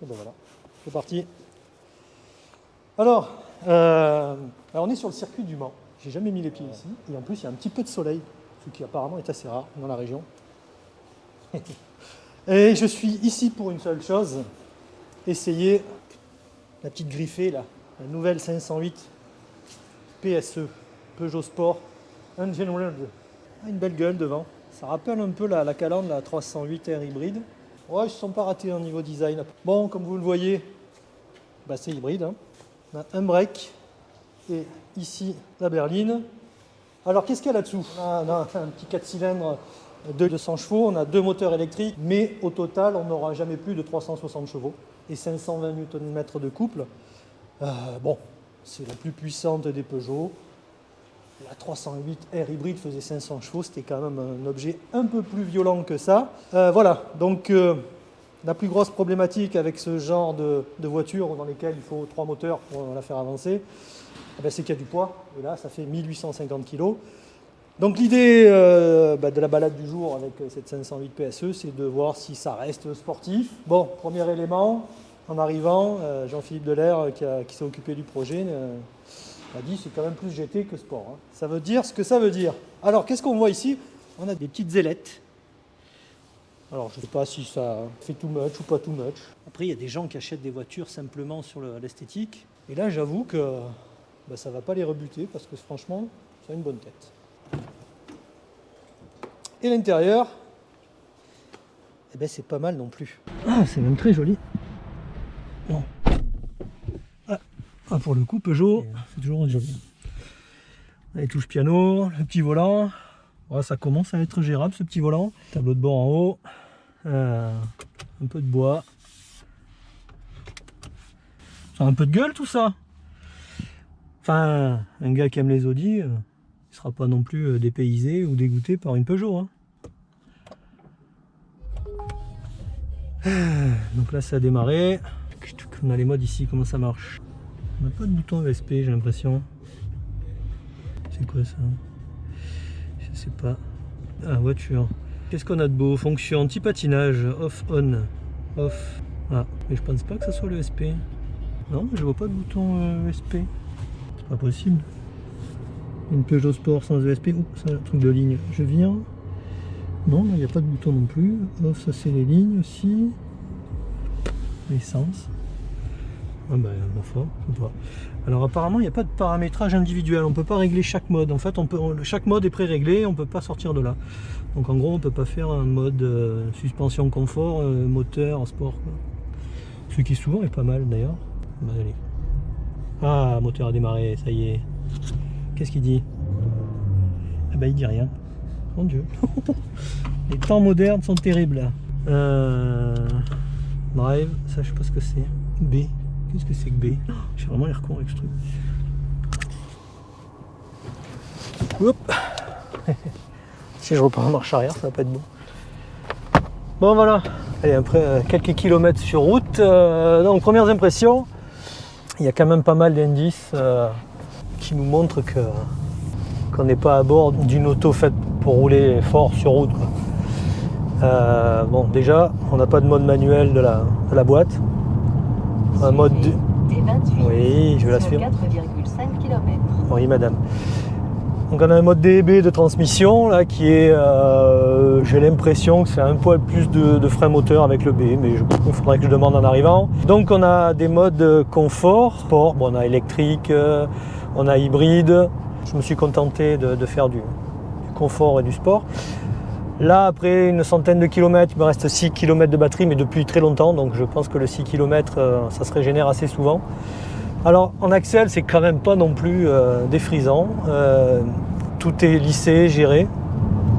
Et ben voilà, c'est parti. Alors, on est sur le circuit du Mans. J'ai jamais mis les pieds ici. Et en plus, il y a un petit peu de soleil, ce qui apparemment est assez rare dans la région. Et je suis ici pour une seule chose, essayer la petite griffée, là, la nouvelle 508 PSE, Peugeot Sport Engine World. Une belle gueule devant. Ça rappelle un peu la Calandre, la 308R hybride. Ouais, ils ne se sont pas ratés au niveau design. Bon, comme vous le voyez, bah, c'est hybride. Hein. On a un break et ici la berline. Alors, qu'est-ce qu'il y a là-dessous? On a un petit 4 cylindres de 200 chevaux, on a 2 moteurs électriques, mais au total, on n'aura jamais plus de 360 chevaux et 520 Nm de couple. Bon, c'est la plus puissante des Peugeot. La 308R hybride faisait 500 chevaux, c'était quand même un objet un peu plus violent que ça. Voilà, donc la plus grosse problématique avec ce genre de voiture dans lesquelles il faut 3 moteurs pour la faire avancer, c'est qu'il y a du poids, et là ça fait 1850 kg. Donc l'idée de la balade du jour avec cette 508 PSE, c'est de voir si ça reste sportif. Bon, premier élément, en arrivant, Jean-Philippe Delair, qui s'est occupé du projet, a dit c'est quand même plus GT que sport. Hein. Ça veut dire ce que ça veut dire. Alors, qu'est-ce qu'on voit ici? On a des petites ailettes. Alors, je ne sais pas si ça fait too much ou pas too much. Après, il y a des gens qui achètent des voitures simplement sur l'esthétique. Et là, j'avoue que ça ne va pas les rebuter parce que franchement, ça a une bonne tête. Et l'intérieur, c'est pas mal non plus. Ah, c'est même très joli. Bon. Ah, pour le coup, Peugeot, c'est toujours joli. Les touches piano, le petit volant. Oh, ça commence à être gérable ce petit volant. Tableau de bord en haut. Un peu de bois. Ça a un peu de gueule tout ça. Enfin, un gars qui aime les Audi, il ne sera pas non plus dépaysé ou dégoûté par une Peugeot. Hein. Donc là, ça a démarré. On a les modes ici, comment ça marche? On n'a pas de bouton ESP, j'ai l'impression. C'est quoi ça? Je sais pas. Ah, voiture. Qu'est-ce qu'on a de beau? Fonction anti-patinage, off, on, off. Ah, mais je pense pas que ça soit l'ESP. Non, je vois pas de bouton ESP. C'est pas possible. Une Peugeot Sport sans ESP. Oh, c'est un truc de ligne. Je viens. Non, il n'y a pas de bouton non plus. Off, ça c'est les lignes aussi. L'essence. Ah bah, ma foi, je sais pas. Alors apparemment il n'y a pas de paramétrage individuel, on ne peut pas régler chaque mode. En fait, chaque mode est pré-réglé, on ne peut pas sortir de là. Donc en gros on ne peut pas faire un mode suspension confort, moteur, sport. Quoi. Ce qui souvent est pas mal d'ailleurs. Bah, allez. Ah, moteur a démarré, ça y est. Qu'est-ce qu'il dit? Ah bah il dit rien. Mon Dieu. Les temps modernes sont terribles. Drive, ça je sais pas ce que c'est. B. Qu'est-ce que c'est que B? J'ai vraiment l'air con avec ce truc. Hop. Si je reprends en marche arrière, ça va pas être bon. Bon voilà. Allez, après quelques kilomètres sur route. Donc premières impressions. Il y a quand même pas mal d'indices qui nous montrent qu'on n'est pas à bord d'une auto faite pour rouler fort sur route. Quoi. Bon, déjà, on n'a pas de mode manuel de la boîte. Un mode de... Oui, je l'assure. 4,5 km. Oui, madame. Donc on a un mode DEB de transmission là qui est, j'ai l'impression que c'est un poil plus de frein moteur avec le B, mais il faudrait que je demande en arrivant. Donc on a des modes confort, sport, bon, on a électrique, on a hybride. Je me suis contenté de faire du confort et du sport. Là, après une centaine de kilomètres, il me reste 6 km de batterie, mais depuis très longtemps, donc je pense que le 6 km, ça se régénère assez souvent. Alors, en axel, c'est quand même pas non plus défrisant. Tout est lissé, géré.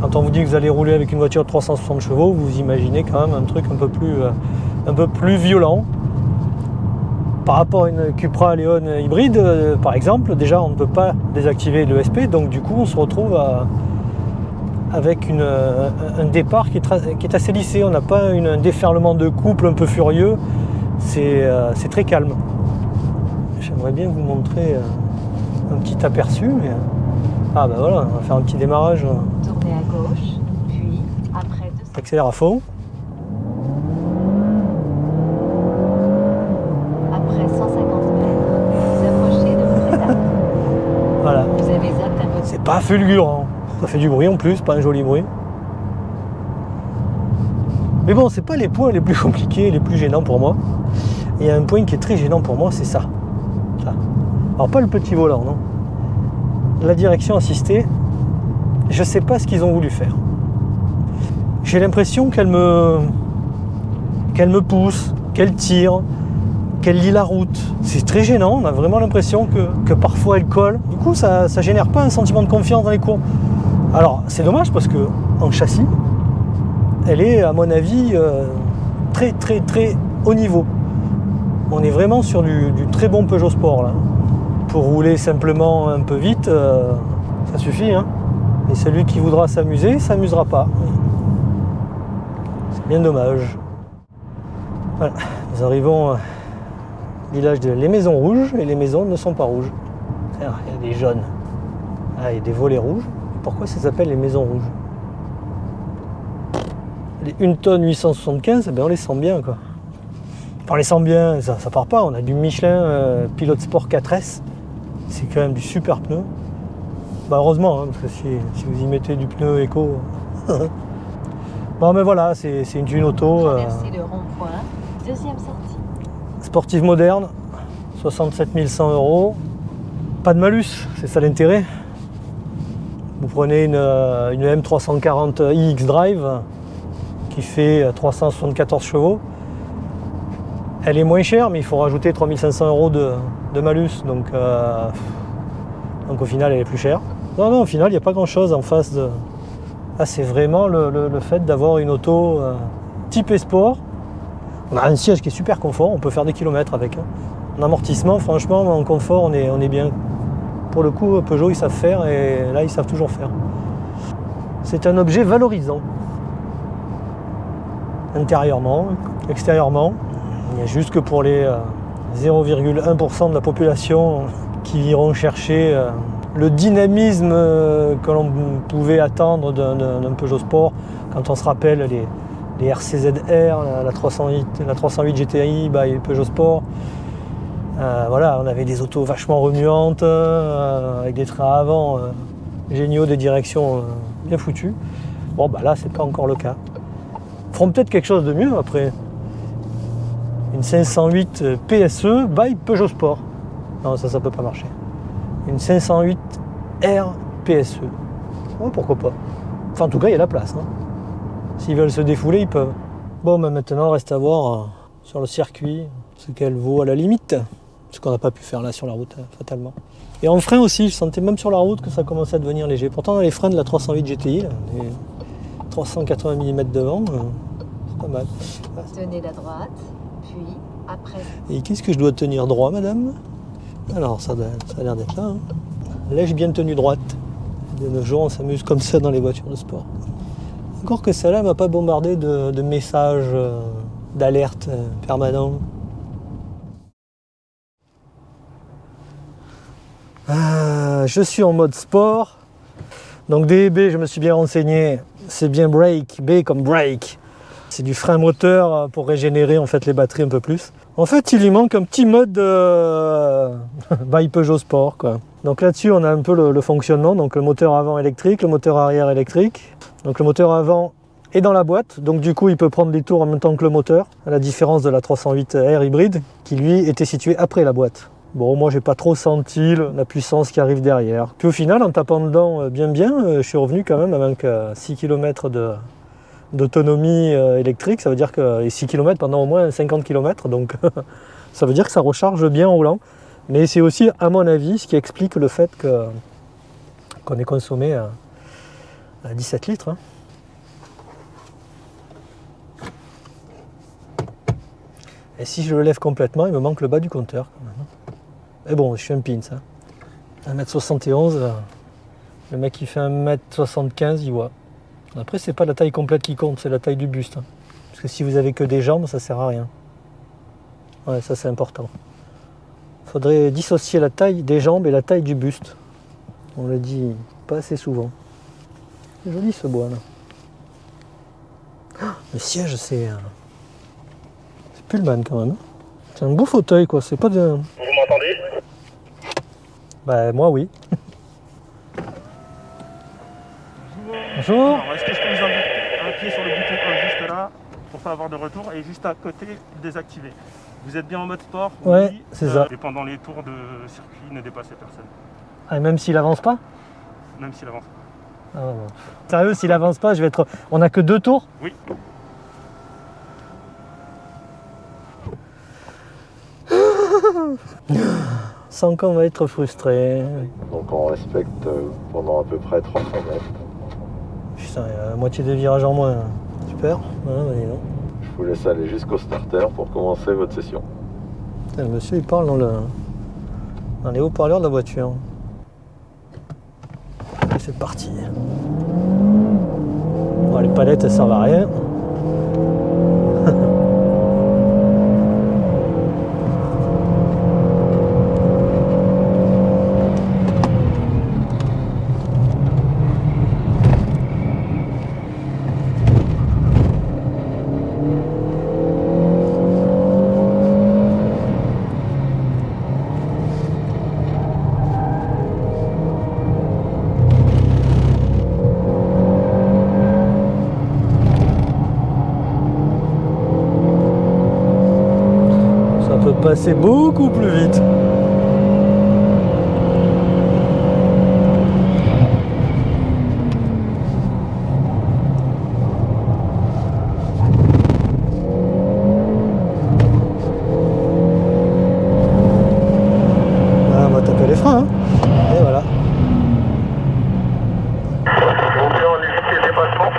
Quand on vous dit que vous allez rouler avec une voiture de 360 chevaux, vous imaginez quand même un truc un peu plus violent. Par rapport à une Cupra Leon hybride, par exemple, déjà, on ne peut pas désactiver l'ESP, donc du coup, on se retrouve avec un départ qui est assez lissé. On n'a pas un déferlement de couple un peu furieux, c'est très calme. J'aimerais bien vous montrer un petit aperçu. Mais... Ah ben voilà, on va faire un petit démarrage. Tournez à gauche, puis après... Accélère à fond. fulgurant. Ça fait du bruit en plus, pas un joli bruit. Mais bon, c'est pas les points les plus compliqués, les plus gênants pour moi. Il y a un point qui est très gênant pour moi, c'est ça. Alors pas le petit volant, non. La direction assistée, je sais pas ce qu'ils ont voulu faire. J'ai l'impression qu'elle me pousse, qu'elle tire, qu'elle lit la route. C'est très gênant, on a vraiment l'impression que parfois elle colle. Du coup, ça génère pas un sentiment de confiance dans les courbes. Alors, c'est dommage parce que en châssis, elle est, à mon avis, très très très haut niveau. On est vraiment sur du très bon Peugeot Sport là. Pour rouler simplement un peu vite, ça suffit. Hein. Et celui qui voudra s'amuser, s'amusera pas. C'est bien dommage. Voilà, nous arrivons au village de Les Maisons Rouges et les maisons ne sont pas rouges. Alors, il y a des jaunes. Ah, il y a des volets rouges. Pourquoi ça s'appelle les Maisons Rouges? Les 1 tonne 875, eh bien on les sent bien quoi. Enfin, on les sent bien, ça part pas. On a du Michelin Pilote Sport 4S. C'est quand même du super pneu. Bah heureusement, hein, parce que si vous y mettez du pneu éco. Bon mais voilà, c'est une auto. Traversez le rond-point, deuxième sortie. Sportive moderne, 67 100 €. Pas de malus, c'est ça l'intérêt. Vous prenez une M340 iX Drive qui fait 374 chevaux. Elle est moins chère, mais il faut rajouter 3500 € de malus, donc au final elle est plus chère. Non, au final il n'y a pas grand chose en face de... Ah, c'est vraiment le fait d'avoir une auto type sport. On a un siège qui est super confort, on peut faire des kilomètres avec. En amortissement, franchement, en confort, on est bien. Pour le coup, Peugeot, ils savent faire, et là, ils savent toujours faire. C'est un objet valorisant. Intérieurement, extérieurement. Il n'y a juste que pour les 0,1% de la population qui iront chercher le dynamisme que l'on pouvait attendre d'un Peugeot Sport quand on se rappelle les RCZ-R, la 308 GTI by Peugeot Sport. Voilà, on avait des autos vachement remuantes, avec des trains avant géniaux, des directions bien foutues. Bon, bah là, c'est pas encore le cas. Ils feront peut-être quelque chose de mieux après. Une 508 PSE by Peugeot Sport. Non, ça peut pas marcher. Une 508 R PSE. Oh, pourquoi pas. Enfin, en tout cas, il y a la place. Hein. S'ils veulent se défouler, ils peuvent. Bon, mais maintenant, reste à voir sur le circuit ce qu'elle vaut à la limite. Ce qu'on n'a pas pu faire là sur la route, fatalement. Et en frein aussi, je sentais même sur la route que ça commençait à devenir léger. Pourtant, dans les freins de la 308 GTI, là, les 380 mm devant, c'est pas mal. Tenez la droite, puis après. Et qu'est-ce que je dois tenir droit, madame? Alors, ça a l'air d'être là. Hein. L'ai-je bien tenu droite? De nos jours, on s'amuse comme ça dans les voitures de sport. Encore que celle-là ne m'a pas bombardé de messages d'alerte permanents. Je suis en mode sport. Donc DEB, je me suis bien renseigné. C'est bien brake, B comme brake. C'est du frein moteur pour régénérer en fait les batteries un peu plus. En fait, il lui manque un petit mode by Peugeot Sport, quoi. Donc là-dessus, on a un peu le fonctionnement. Donc le moteur avant électrique, le moteur arrière électrique. Donc le moteur avant est dans la boîte. Donc du coup, il peut prendre des tours en même temps que le moteur. À la différence de la 308R hybride, qui lui était situé après la boîte. Bon, moi, j'ai pas trop senti la puissance qui arrive derrière. Puis au final, en tapant dedans bien, je suis revenu quand même avec 6 km d'autonomie électrique. Ça veut dire que 6 km pendant au moins 50 km. Donc ça veut dire que ça recharge bien en roulant. Mais c'est aussi, à mon avis, ce qui explique le fait qu'on ait consommé à 17 litres. Hein. Et si je le lève complètement, il me manque le bas du compteur. Quand même. Mais bon, je suis un pin, ça. 1m71, le mec qui fait 1m75, il voit. Après, c'est pas la taille complète qui compte, c'est la taille du buste. Hein. Parce que si vous avez que des jambes, ça sert à rien. Ouais, ça c'est important. Il faudrait dissocier la taille des jambes et la taille du buste. On le dit pas assez souvent. C'est joli ce bois là. Oh, le siège c'est Pullman quand même. C'est un beau fauteuil quoi, c'est pas de... Vous m'entendez? Bah moi oui. Bonjour. Alors, est-ce que je peux vous appuyer sur le bouton 1 juste là pour pas avoir de retour et juste à côté désactiver. Vous êtes bien en mode sport? Ouais, oui, c'est ça. Et pendant les tours de circuit, ne dépassez personne. Ah, et même s'il avance pas? Même s'il avance. Ah, bon. Sérieux, s'il avance pas, je vais être... On a que 2 tours? Oui. Sans qu'on va être frustré. Donc on respecte pendant à peu près 300 mètres. Putain, il y a la moitié des virages en moins. Super. Ah, vas-y, non. Je vous laisse aller jusqu'au starter pour commencer votre session. Putain, le monsieur, il parle dans les haut-parleurs de la voiture. Et c'est parti. Bon, les palettes, elles servent à rien. Passer beaucoup plus vite. Ah, on va taper les freins, hein. Et voilà. Donc on évite les dépassements.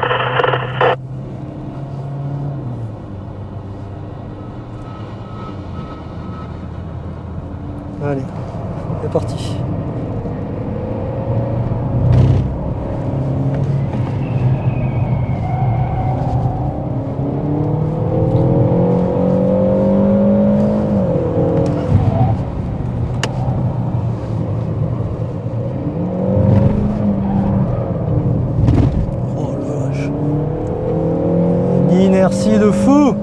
Allez, c'est parti. Oh la vache. Une inertie de fou.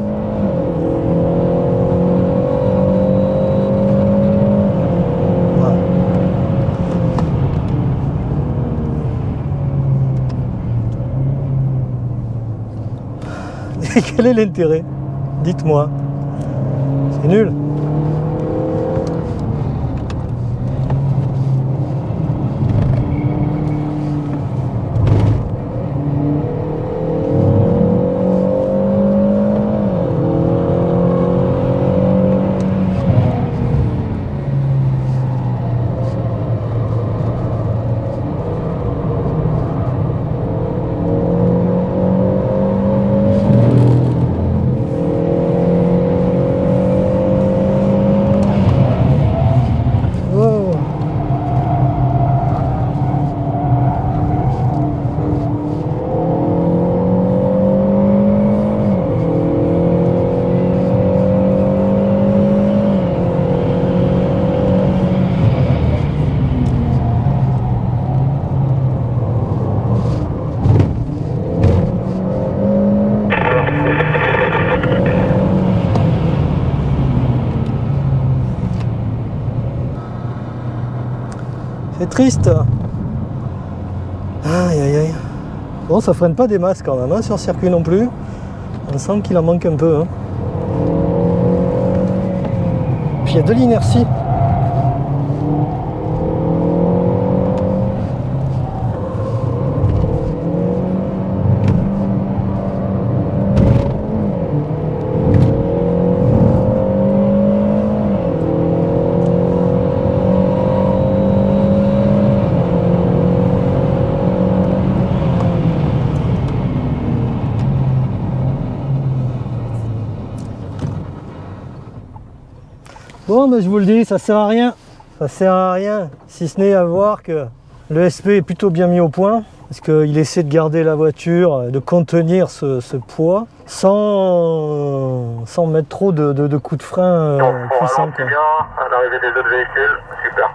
Quel est l'intérêt? Dites-moi. C'est nul. C'est triste. Aïe aïe aïe. Bon, ça freine pas des masses quand même, hein, sur circuit non plus. On sent qu'il en manque un peu. Hein. Puis il y a de l'inertie. Bon, mais je vous le dis, ça sert à rien. Ça sert à rien, si ce n'est à voir que le SP est plutôt bien mis au point, parce qu'il essaie de garder la voiture, de contenir ce poids, sans mettre trop de coups de frein puissants. Bien, à l'arrivée des autres véhicules, super.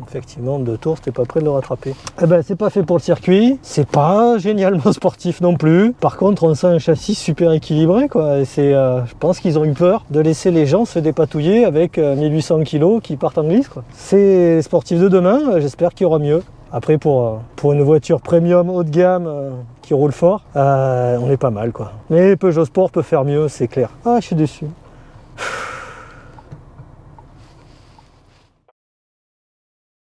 Effectivement, 2 tours, c'était pas prêt de le rattraper. Eh ben, c'est pas fait pour le circuit, c'est pas génialement sportif non plus. Par contre, on sent un châssis super équilibré, quoi. Et je pense qu'ils ont eu peur de laisser les gens se dépatouiller avec 1800 kg qui partent en glisse, quoi. C'est sportif de demain, j'espère qu'il y aura mieux. Après, pour une voiture premium haut de gamme qui roule fort, on est pas mal quoi. Mais Peugeot Sport peut faire mieux, c'est clair. Ah, je suis déçu.